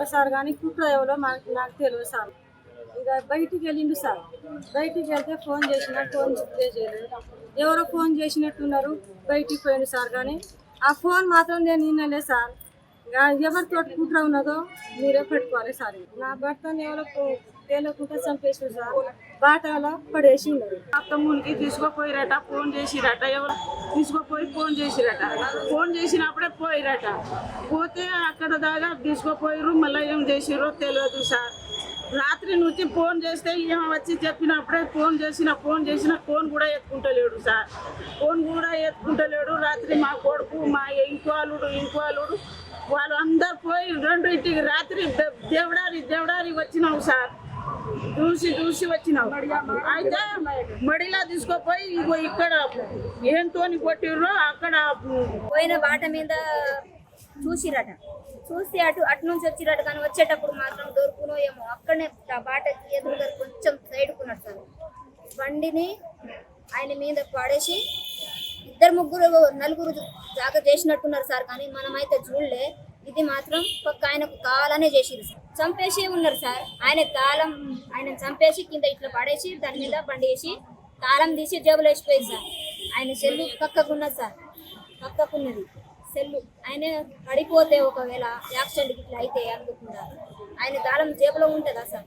పట్టుకోవాలి సార్, కానీ కుట్ర ఎవరో నాకు తెలియదు సార్. ఇక బయటికి వెళ్ళిండు సార్. బయటికి వెళ్తే ఫోన్ చేయలేదు. ఎవరో ఫోన్ చేసినట్టున్నారు, బయటికి పోయిండు సార్. కానీ ఆ ఫోన్ మాత్రం నేను వినలే సార్. ఇక ఎవరితో కుట్ర ఉన్నదో మీరే పెట్టుకోవాలి సార్. నా భర్తను ఎవరో తేలకుంటే చంపేసి సార్, బాటలో పడేసి ఉన్నది. తమ్మునికి తీసుకుపోయిరట, ఫోన్ చేసిరట, ఎవరు తీసుకుపోయి ఫోన్ చేసిరట. ఫోన్ చేసినప్పుడే పోయిరట. పోతే అక్కడ దాకా తీసుకుపోయిరు, మళ్ళీ ఏం చేసిరో తెలియదు సార్. రాత్రి నుంచి ఫోన్ చేస్తే ఈమె వచ్చి చెప్పినప్పుడే ఫోన్ చేసిన ఫోన్ కూడా ఎత్తుకుంటలేడు సార్. ఫోన్ కూడా ఎత్తుకుంటలేడు. రాత్రి మా కొడుకు, మా ఇంకో అల్లుడు వాళ్ళు అందరు పోయి 2ంటికి రాత్రి దేవడారి వచ్చినావు సార్. చూసి వచ్చినావు. అయితే మడిలా తీసుకుపోయి ఇగో ఇక్కడ ఏంతోని కొట్టిర్రో అక్కడ పోయిన బాట మీద చూసిరట. చూసి అటు నుంచి వచ్చిరట. కానీ వచ్చేటప్పుడు మాత్రం దొరుకునో ఏమో అక్కడనే బాటకి ఎదురుగా కొంచెం సైడ్కున్నాడు సార్. బండిని ఆయన మీద పడేసి 2-3 జాగా చేసినట్టున్నారు సార్. కానీ మనమైతే చూడలే. ఇది మాత్రం పక్క ఆయనకు కావాలనే చేసిరు సార్. చంపేసి ఉన్నారు సార్. ఆయన చంపేసి కింద ఇట్లా పడేసి దాని మీద బండి వేసి తాళం తీసి జేబులో వేసిపోయింది సార్. ఆయన సెల్లు పక్కకున్నది సార్. పక్కకున్నది సెల్లు. ఆయన పడిపోతే ఒకవేళ యాక్సిడెంట్ ఇట్లా అయితే అందుకుండా ఆయన తాళం జేబులో ఉంటుందా సార్?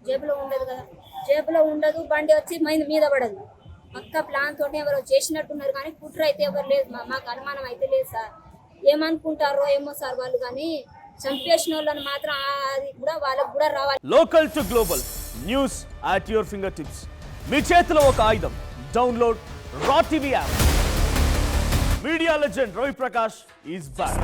జేబులో ఉండదు కదా. జేబులో ఉండదు. బండి వచ్చి మీద పడదు. పక్క ప్లాన్ తోటి ఎవరో చేసినట్టున్నారు. కానీ కుట్ర అయితే ఎవరు లేదు. మాకు అనుమానం అయితే లేదు సార్. ఏమనుకుంటారో ఏమో సార్ వాళ్ళు. కానీ చంపేసిన వాళ్ళని మాత్రం అది కూడా వాళ్ళకు కూడా రావాలి. Local to global news at your fingertips. మీ చేతిలో ఒక ఆయుధం. Download raw TV app. Media legend Ravi Prakash is back.